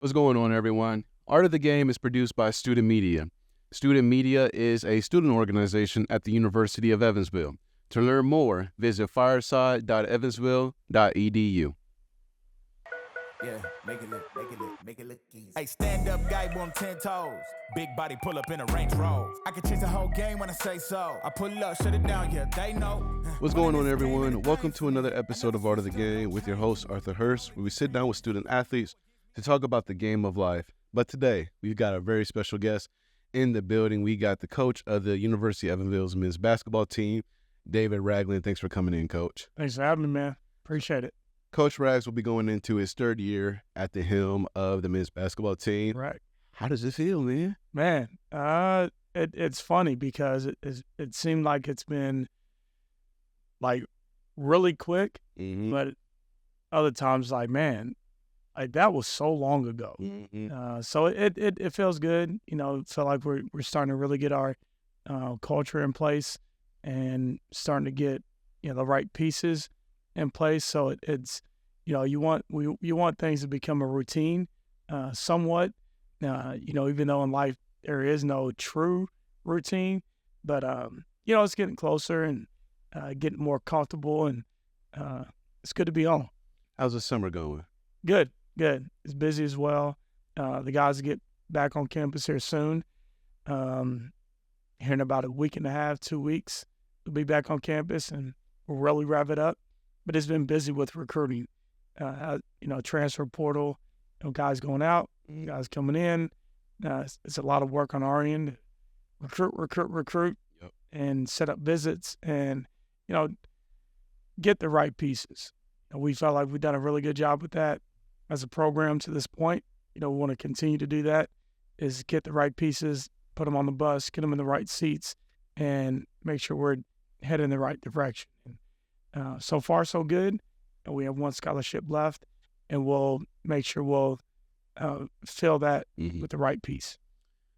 What's going on, everyone? Art of the Game is produced by Student Media. Student Media is a student organization at the University of Evansville. To learn more, visit fireside.evansville.edu. Yeah, make it look easy. Hey, stand up guy on 10 toes. Big body pull up in a Range Rover. I can change the whole game when I say so. I pull up, shut it down, yeah, they know. What's going on, everyone? Welcome to another episode of Art of the Game with your host, Arthur Hurst, where we sit down with student athletes to talk about the game of life. But today, we've got a very special guest in the building. We got the coach of the University of Evansville's men's basketball team, David Ragland. Thanks for coming in, Coach. Thanks for having me, man. Appreciate it. Coach Rags will be going into his third year at the helm of the men's basketball team. Right. How does it feel, man? Man, it's funny because it seemed like it's been like really quick, but other times like, man, like that was so long ago. So it feels good. You know, feel like we're starting to really get our culture in place and starting to get, the right pieces in place. So it's, you want things to become a routine, somewhat, even though in life there is no true routine, but, it's getting closer and getting more comfortable, and it's good to be on. How's the summer going? Good. It's busy as well. The guys get back on campus here soon. Here in about a week and a half, 2 weeks, we'll be back on campus and we'll really rev it up. But it's been busy with recruiting, transfer portal, guys going out, guys coming in. It's a lot of work on our end. Recruit, Yep. And set up visits and, get the right pieces. And we felt like we've done a really good job with that as a program to this point. We want to continue to do that, is get the right pieces, put them on the bus, get them in the right seats, and make sure we're heading in the right direction. So far, so good. And we have one scholarship left, and we'll make sure we'll fill that with the right piece.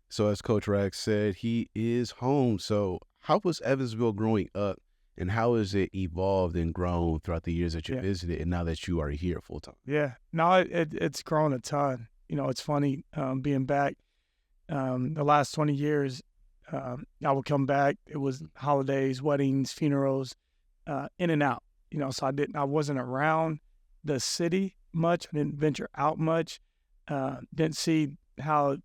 So as Coach Rags said, he is home. So how was Evansville growing up, and how has it evolved and grown throughout the years that you visited and now that you are here full time? Yeah, no, it's grown a ton. It's funny being back. The last 20 years, I would come back. It was holidays, weddings, funerals, in and out. So I wasn't around the city much. I didn't venture out much. Didn't see how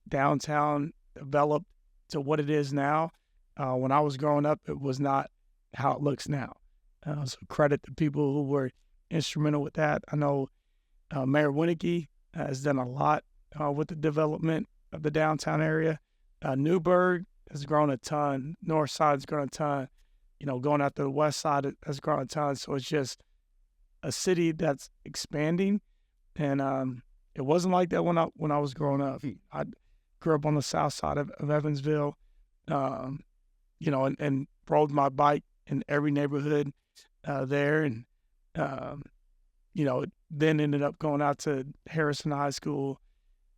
downtown developed to what it is now. When I was growing up, it was not how it looks now. So credit to people who were instrumental with that. I know Mayor Winnicky has done a lot with the development of the downtown area. Newburgh has grown a ton. North Side's grown a ton. Going out to the west side has grown a ton. So it's just a city that's expanding. And it wasn't like that when I was growing up. I grew up on the south side of Evansville, and rode my bike in every neighborhood there. And, then ended up going out to Harrison High School,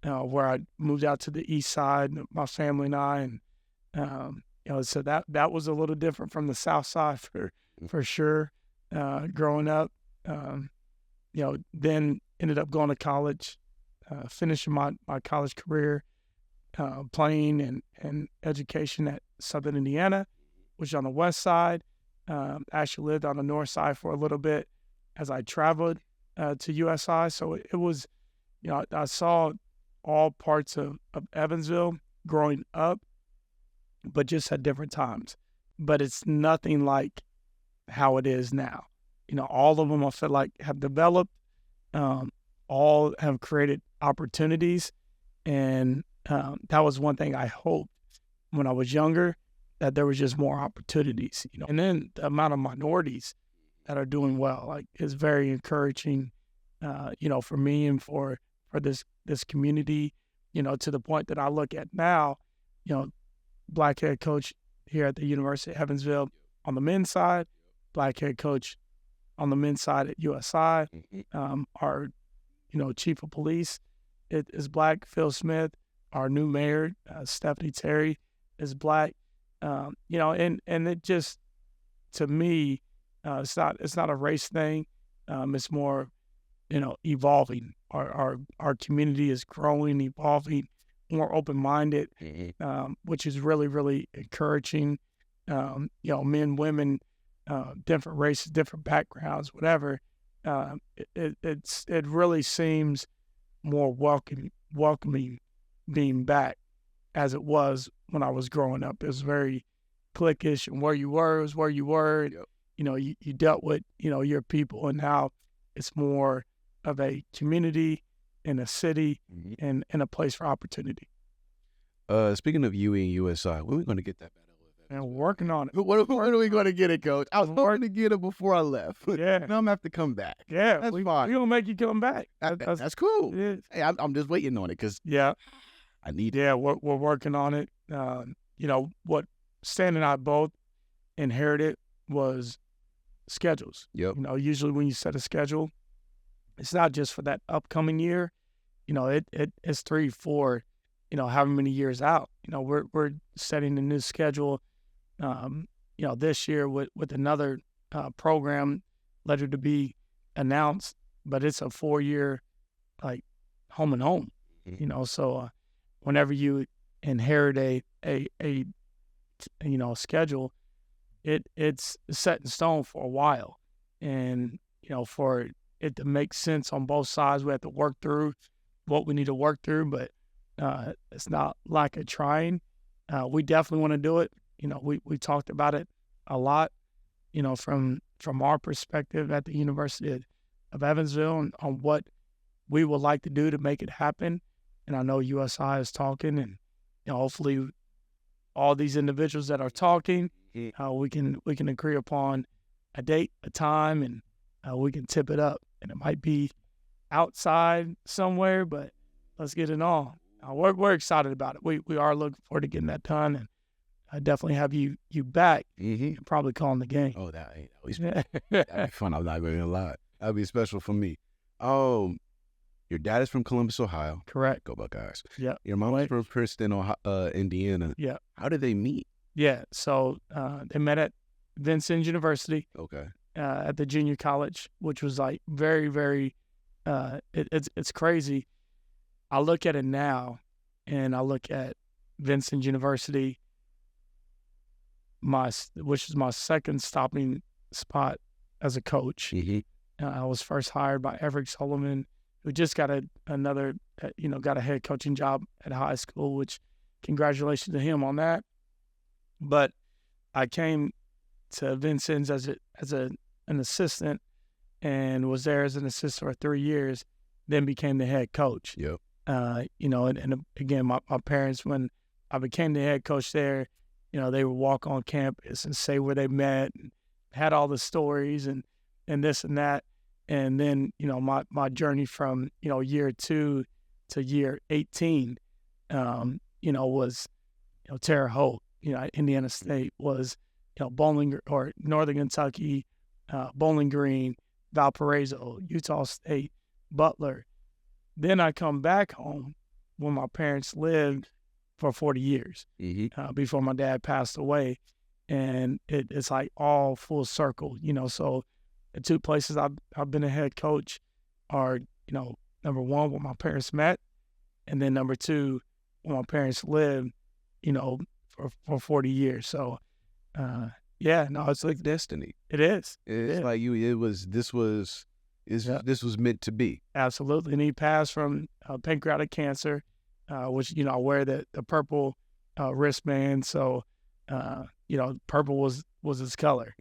where I moved out to the east side, my family and I. And, so that was a little different from the south side for sure. Growing up, then ended up going to college, finishing my college career, playing and education at Southern Indiana, which is on the west side. Actually lived on the north side for a little bit as I traveled to USI. So it was, I saw all parts of Evansville growing up, but just at different times. But it's nothing like how it is now. All of them I feel like have developed, all have created opportunities. And that was one thing I hoped when I was younger, that there was just more opportunities, And then the amount of minorities that are doing well, is very encouraging, for me and for this community, to the point that I look at now, Black head coach here at the University of Evansville on the men's side, Black head coach on the men's side at USI, our, chief of police is Black, Phil Smith, our new mayor, Stephanie Terry, is Black. And it just, to me, it's not a race thing. It's more evolving. Our community is growing, evolving, more open-minded, which is really, really encouraging. Men, women, different races, different backgrounds, whatever. It really seems more welcoming being back as it was when I was growing up. It was very cliquish, and where you were was where you were. Yep. You dealt with your people, and now it's more of a community in a city and a place for opportunity. Speaking of UE and USI, when are we going to get that battle? And we're working on it. When are we going to get it, Coach? I was hoping to get it before I left. Yeah. Now I'm going to have to come back. Yeah, That's we fine. gonna make you come back. That's cool. Yeah. Hey, I'm just waiting on it because Yeah. I need it. Yeah, we're working on it. What Stan and I both inherited was schedules. Yep. Usually when you set a schedule, it's not just for that upcoming year. It's 3, 4, however many years out. We're setting a new schedule. This year with another program later to be announced, but it's a 4-year like home and home. So whenever you inherit a schedule, it's set in stone for a while, and for it to make sense on both sides, we have to work through what we need to work through, but it's not lack of trying. We definitely want to do it. We talked about it a lot, from our perspective at the University of Evansville, and on what we would like to do to make it happen. And I know USI is talking, and hopefully all these individuals that are talking, we can agree upon a date, a time, and we can tip it up. And it might be outside somewhere, but let's get it on. We're excited about it. We are looking forward to getting that done, and I definitely have you back and probably calling the game. Oh, that'd be fun. I'm not going to lie. That'd be special for me. Your dad is from Columbus, Ohio. Correct. Go Buckeyes. Yeah. Your mom is from Princeton, Indiana. Yeah. How did they meet? Yeah. So they met at Vincennes University. Okay. At the junior college, which was like very, very. It's crazy. I look at it now, and I look at Vincennes University, which is my second stopping spot as a coach. I was first hired by Everett Sullivan, who just got got a head coaching job at high school, which congratulations to him on that. But I came to Vincennes as an assistant, and was there as an assistant for 3 years, then became the head coach. Yep. And again, my parents, when I became the head coach there, they would walk on campus and say where they met, and had all the stories and this and that. And then, my journey from, year 2 to year 18, was, Terre Haute, Indiana State was, Bowling or Northern Kentucky, Bowling Green, Valparaiso, Utah State, Butler. Then I come back home when my parents lived for 40 years before my dad passed away. And it's like all full circle, so the 2 places I've been a head coach are, number 1, where my parents met, and then number 2, where my parents lived, for 40 years. So, it's like destiny. It is. It's like this was meant to be. Absolutely. And he passed from pancreatic cancer, which, I wear the purple wristband. So, purple was his color.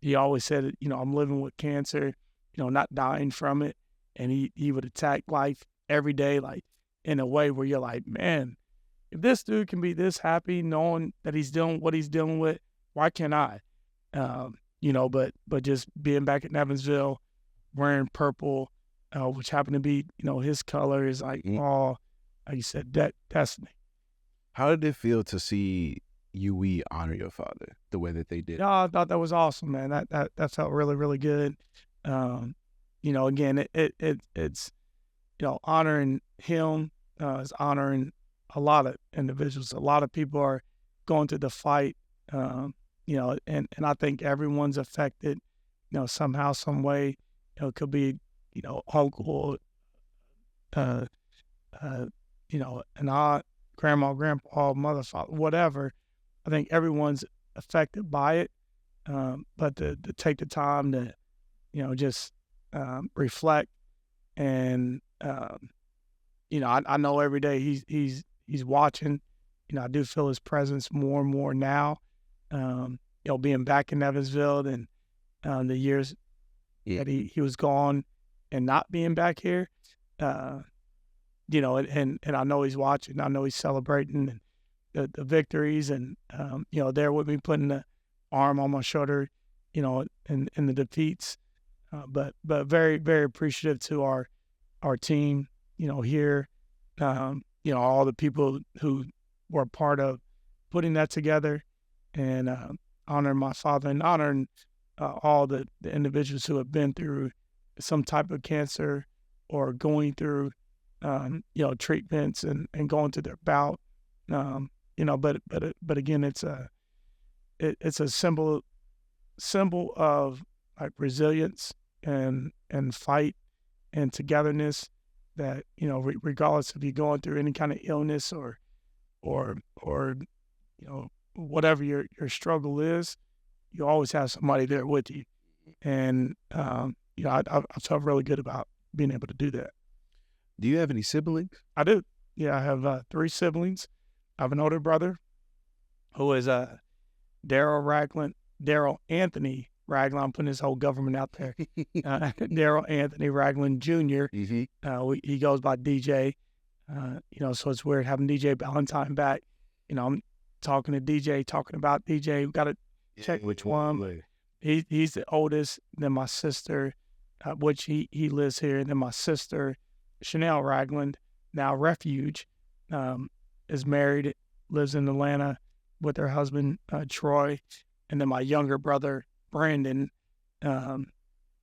He always said, I'm living with cancer, not dying from it. And he would attack life every day, like in a way where you're like, man, if this dude can be this happy knowing that he's doing what he's dealing with, why can't I? But just being back in Evansville, wearing purple, which happened to be, his color, is like, all, like you said, destiny. How did it feel to see UE honor your father the way that they did? Yeah, I thought that was awesome, man. That felt really, really good. Again, it's honoring him, is honoring a lot of individuals. A lot of people are going through the fight, and I think everyone's affected, somehow, some way. It could be, uncle, an aunt, grandma, grandpa, mother, father, whatever. I think everyone's affected by it. But to take the time to, just reflect and, I know every day he's watching. I do feel his presence more and more now. Being back in Evansville and the years that he was gone and not being back here, and I know he's watching. I know he's celebrating the victories and, there with me putting the arm on my shoulder, in the defeats. But very, very appreciative to our team, here, all the people who were part of putting that together and honoring my father and honoring all the individuals who have been through some type of cancer or going through, treatments and going through their bout. But again, it's a symbol of like resilience and fight and togetherness that, regardless if you're going through any kind of illness or whatever your struggle is, you always have somebody there with you. And, I felt really good about being able to do that. Do you have any siblings? I do. Yeah, I have 3 siblings. I have an older brother who is Daryl Anthony Ragland. I'm putting his whole government out there. Daryl Anthony Ragland Jr. He goes by DJ. So it's weird having DJ Valentine back. I'm talking to DJ, talking about DJ. We got to check which one. He's the oldest. Then my sister, which he lives here. And then my sister, Chanel Ragland, now Refuge, is married, lives in Atlanta with her husband, Troy. And then my younger brother, Brandon,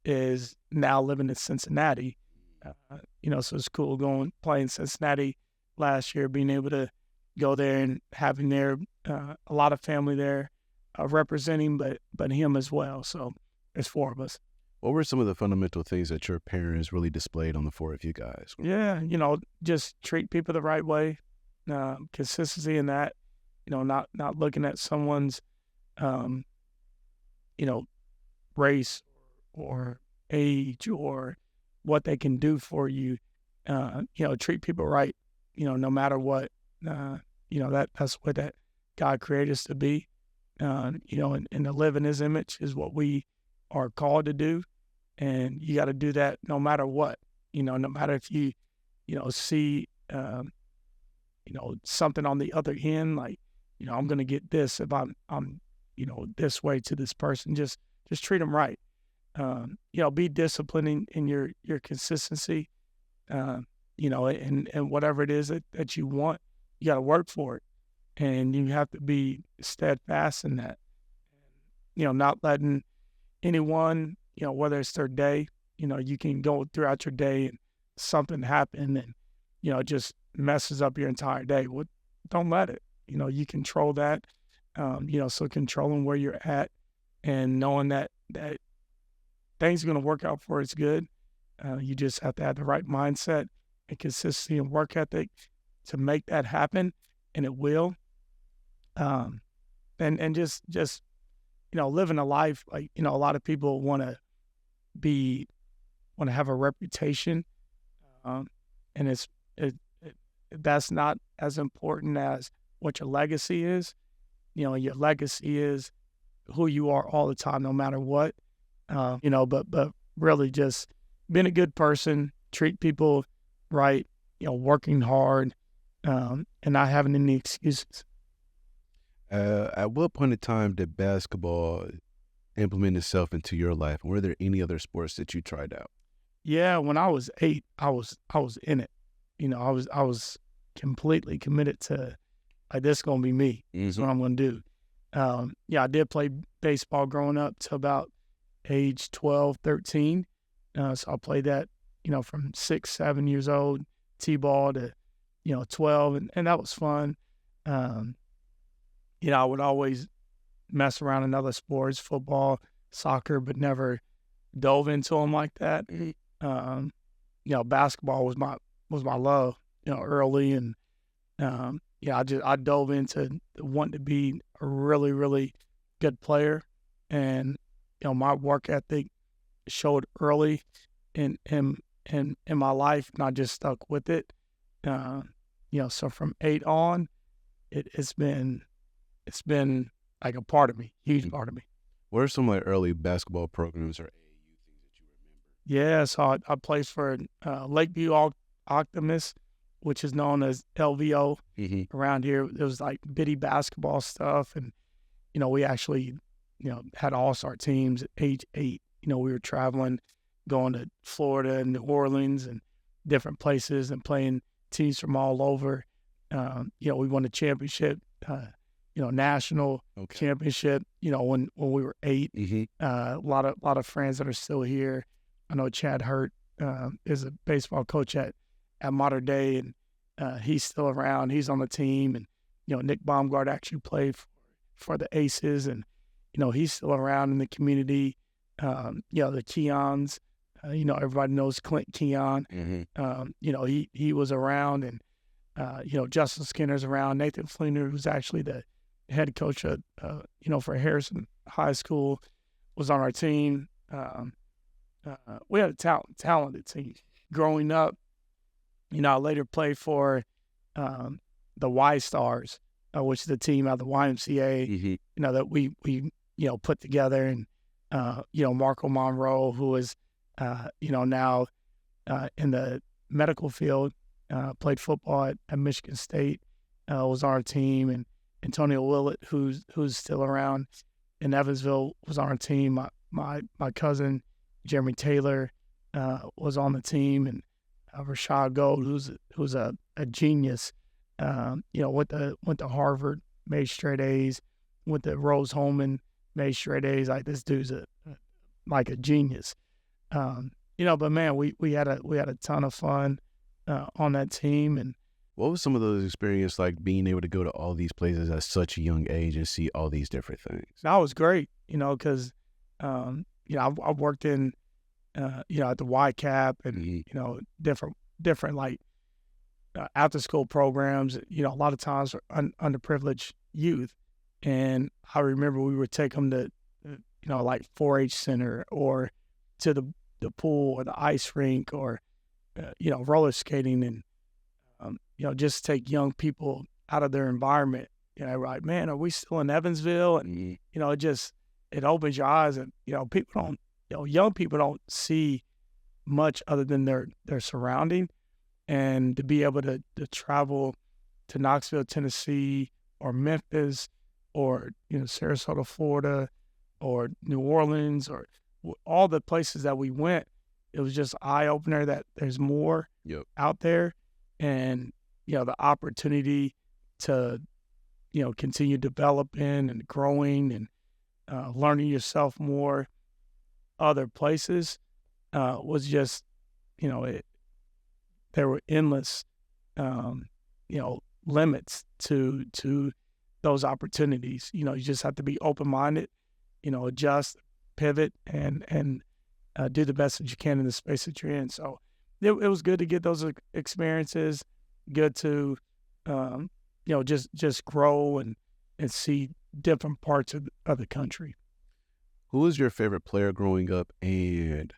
is now living in Cincinnati. So it's cool playing Cincinnati last year, being able to go there and having a lot of family there representing, but him as well. So there's 4 of us. What were some of the fundamental things that your parents really displayed on the 4 of you guys? Yeah, just treat people the right way, consistency in that, not looking at someone's, race or age or what they can do for you. Treat people right, no matter what, that's what that God created us to be, and to live in his image is what we are called to do. And you got to do that no matter what, no matter if you, see, something on the other end, like, I'm going to get this if I'm this way to this person, just treat them right. Be disciplined in your consistency, and whatever it is that you want, you got to work for it. And you have to be steadfast in that, not letting anyone, whether it's their day, you can go throughout your day and something happen and, just messes up your entire day. Well, don't let it, you control that. So controlling where you're at and knowing that things are going to work out for its good. You just have to have the right mindset and consistency and work ethic to make that happen, and it will. And just living a life like, a lot of people want to have a reputation, and that's not as important as what your legacy is. Your legacy is who you are all the time, no matter what. But really just being a good person, treat people right, working hard, and not having any excuses. At what point in time did basketball implement itself into your life? Were there any other sports that you tried out? Yeah, when I was 8, I was in it. I was completely committed to, like, this is gonna be me. This is what I'm gonna do. I did play baseball growing up to about age 12, 13. So I played that, from 6, 7 years old, T-ball to, 12, and that was fun. I would always mess around in other sports, football, soccer, but never dove into them like that. Basketball was my love, early, and I dove into wanting to be a really, really good player, and my work ethic showed early in my life, and I just stuck with it. So from 8 on, it's been like a part of me, huge part of me. What are some early basketball programs or AAU things that you remember? Yeah, so I played for Lakeview Optimists, which is known as LVO around here. It was like bitty basketball stuff, and we actually had all-star teams at age 8. We were traveling, going to Florida and New Orleans and different places and playing teams from all over. We won the championship, national championship, when we were 8. A lot of friends that are still here. I know Chad Hurt is a baseball coach at Modern Day, and he's still around. He's on the team, and Nick Baumgart actually played for the Aces, and he's still around in the community. The Keons, everybody knows Clint Keon. He was around, and Justin Skinner's around. Nathan Fleener, who's actually the head coach of, for Harrison High School, was on our team. We had a talented team. Growing up, I later played for the Y Stars, which is the team out of the YMCA, that we put together. And, Marco Monroe, who is, now in the medical field, played football at Michigan State, was on our team. And Antonio Willett, who's still around in Evansville, was on our team. My cousin, Jeremy Taylor, was on the team, and Rashad Gold, who's a genius, went to Harvard, made straight A's, went to Rose-Hulman, made straight A's. Like, this dude's a genius. But man, we had a ton of fun on that team. And what was some of those experiences like, being able to go to all these places at such a young age and see all these different things? That was great, because I worked in at the YCAP and different like after school programs. A lot of times for underprivileged youth, and I remember we would take them to 4-H center, or to the pool or the ice rink, or roller skating, and just take young people out of their environment. Like, man, are we still in Evansville? And it opens your eyes, and people don't. Young people don't see much other than their surrounding, and to be able to travel to Knoxville, Tennessee, or Memphis, or Sarasota, Florida, or New Orleans, or all the places that we went, it was just eye opener that there's more out there, and the opportunity to continue developing and growing and learning yourself more other places was just there were endless limits to those opportunities. You just have to be open-minded, adjust, pivot, and do the best that you can in the space that you're in. So it was good to get those experiences, good to just grow and see different parts of the country. Who was your favorite player growing up, and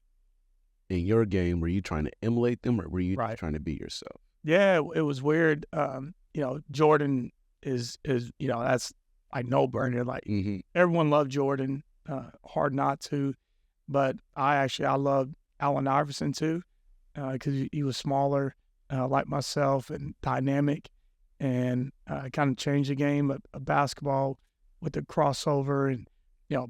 in your game, were you trying to emulate them, or were you trying to be yourself? Yeah, it was weird. Jordan is that's like no-brainer. Like, everyone loved Jordan, hard not to. But I loved Allen Iverson too, because he was smaller, like myself, and dynamic, and kind of changed the game of basketball with the crossover, and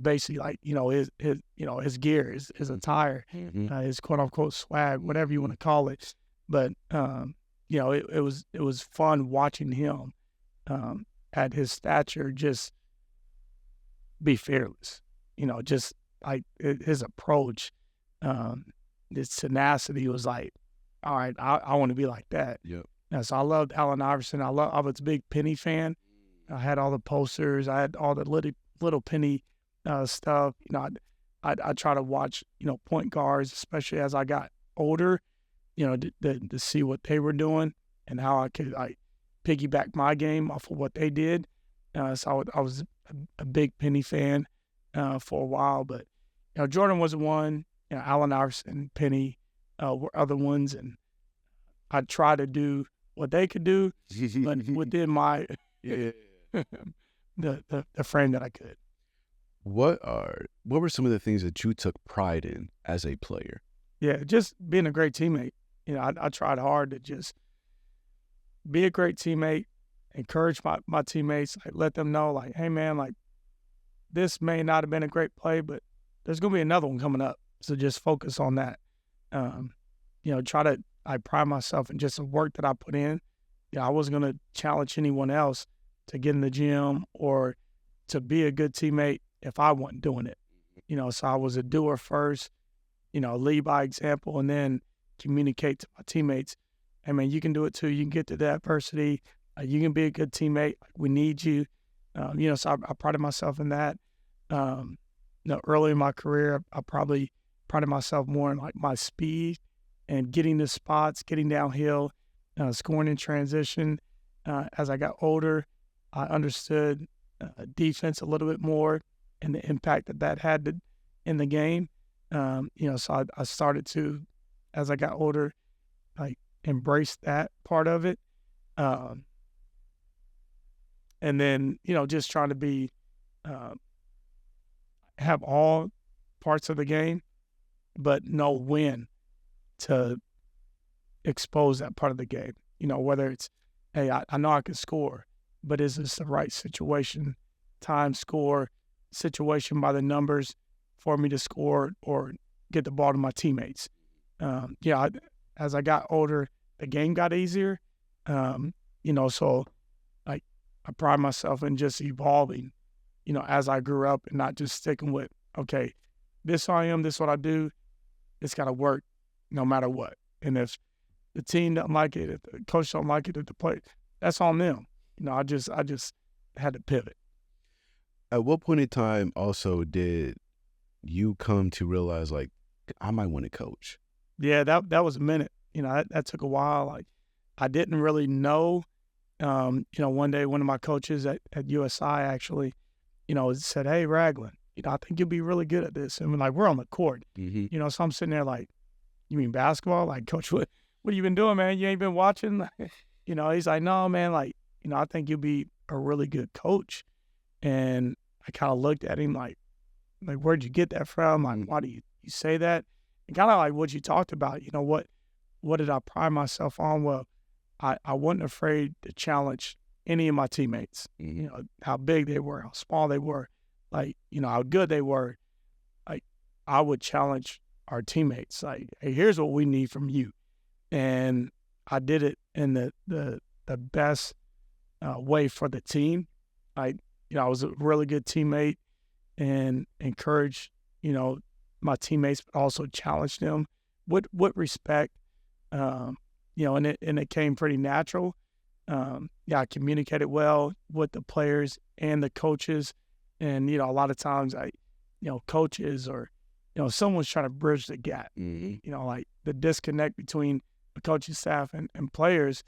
basically like his gear, his attire, his quote unquote swag, whatever you want to call it. But it was fun watching him at his stature just be fearless. Just like his approach, his tenacity was like, all right, I want to be like that. Yep. So I loved Allen Iverson. I was a big Penny fan. I had all the posters. I had all the little Penny stuff. I try to watch point guards, especially as I got older, to see what they were doing and how I could piggyback my game off of what they did. So I was a big Penny fan for a while, but Jordan was one. Allen Iverson, Penny were other ones, and I try to do what they could do, but within my the frame that I could. What were some of the things that you took pride in as a player? Yeah, just being a great teammate. I tried hard to just be a great teammate, encourage my teammates, let them know, hey, man, this may not have been a great play, but there's going to be another one coming up. So just focus on that. I pride myself in just the work that I put in. I wasn't going to challenge anyone else to get in the gym or to be a good teammate if I wasn't doing it. So I was a doer first, lead by example, and then communicate to my teammates. Hey, man, you can do it too. You can get through the adversity. You can be a good teammate. We need you. So I prided myself in that. Early in my career, I probably prided myself more in my speed and getting the spots, getting downhill, scoring in transition. As I got older, I understood defense a little bit more and the impact that had in the game. So I started to, as I got older, embrace that part of it. And then, just trying to be, have all parts of the game, but know when to expose that part of the game. Whether it's, hey, I know I can score, but is this the right situation, time, score, situation by the numbers for me to score or get the ball to my teammates? As I got older, the game got easier. So I pride myself in just evolving, as I grew up and not just sticking with, okay, this I am, this what I do. It's got to work no matter what. And if the team doesn't like it, if the coach don't like it, if the play, that's on them. I just had to pivot. At what point in time also did you come to realize I might want to coach? Yeah, that was a minute. That took a while. I didn't really know. One day one of my coaches at USI actually, said, "Hey, Ragland, I think you'll be really good at this." And we're on the court, so I'm sitting there you mean basketball? Coach, what have you been doing, man? You ain't been watching? He's like, "No, man, I think you'll be a really good coach." And I kind of looked at him like, where'd you get that from? Why do you say that? And kind of what you talked about, what did I pride myself on? Well, I wasn't afraid to challenge any of my teammates, how big they were, how small they were, how good they were. I would challenge our teammates, hey, here's what we need from you. And I did it in the best way for the team. I was a really good teammate and encouraged, my teammates, but also challenged them with respect. And it came pretty natural. I communicated well with the players and the coaches. And, a lot of times coaches or, someone's trying to bridge the gap, the disconnect between the coaching staff and players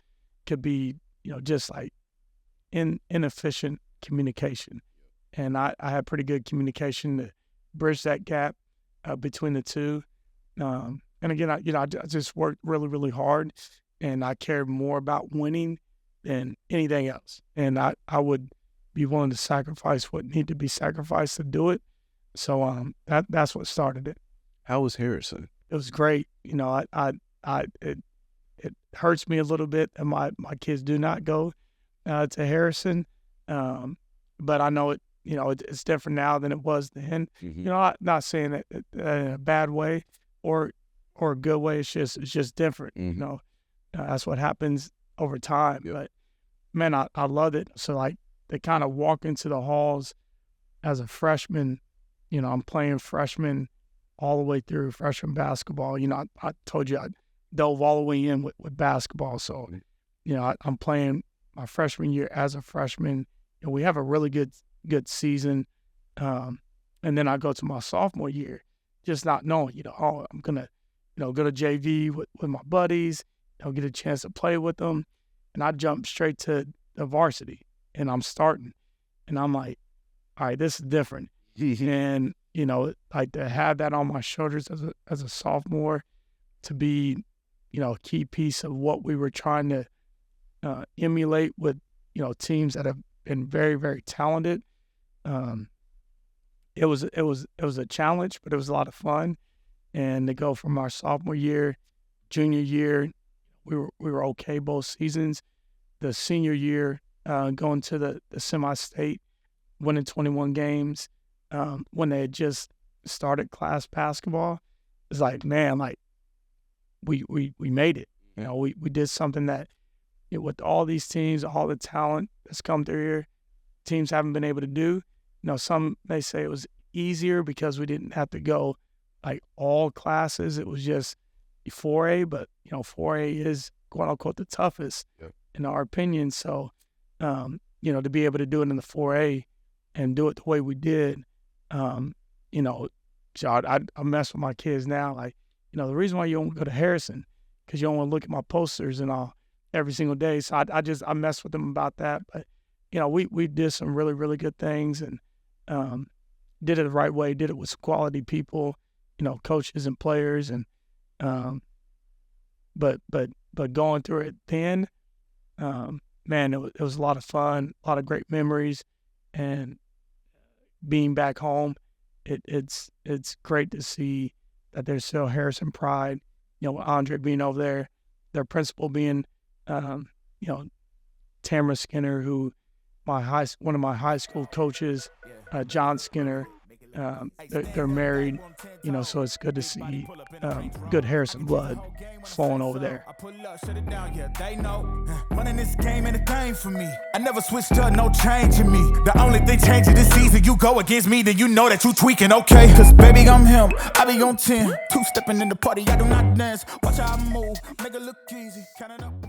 could be, just inefficient communication. And I had pretty good communication to bridge that gap between the two. And again, I just worked really, really hard, and I cared more about winning than anything else. And I would be willing to sacrifice what needed to be sacrificed to do it. So that's what started it. How was Harrison? It was great. It hurts me a little bit that my kids do not go to Harrison, but I know it. It's different now than it was then. I'm not saying that in a bad way or a good way. It's just different. That's what happens over time. Yep. But man, I loved it. So they kind of walk into the halls as a freshman. I'm playing freshman all the way through freshman basketball. I told you I dove all the way in with basketball. So, I'm playing my freshman year as a freshman. We have a really good season. And then I go to my sophomore year, just not knowing, I'm going to, go to JV with my buddies, get a chance to play with them. And I jumped straight to the varsity, and I'm starting. And I'm like, all right, this is different. And, like to have that on my shoulders as a sophomore, to be, a key piece of what we were trying to emulate with, teams that have been very, very talented. It was a challenge, but it was a lot of fun. And to go from our sophomore year, junior year, we were okay both seasons. The senior year, going to the semi-state, winning 21 games, when they had just started class basketball, it's like, man, like we made it. We did something that with all these teams, all the talent that's come through here, teams haven't been able to do. Some may say it was easier because we didn't have to go like all classes. It was just 4A, but 4A is quote unquote the toughest in our opinion. So, to be able to do it in the 4A and do it the way we did, so I mess with my kids now. Like, the reason why you don't go to Harrison, because you don't want to look at my posters and all every single day. So I mess with them about that. But, we did some really, really good things and did it the right way, did it with quality people, coaches and players. And but going through it then, man, it was a lot of fun, a lot of great memories. And being back home, it's great to see that there's still Harrison pride. With Andre being over there, their principal being, Tamara Skinner, who one of my high school coaches, John Skinner. They're married, so it's good to see good Harrison blood flowing over there. I pull up, shut it down, yeah, they know. Running this game ain't a thing for me. I never switched up, no change in me. The only thing changing this season, you go against me, then you know that you tweaking, okay? Cause baby, I'm him, I be on 10. Two-stepping in the party, I do not dance. Watch how I move, make it look easy. Counting up.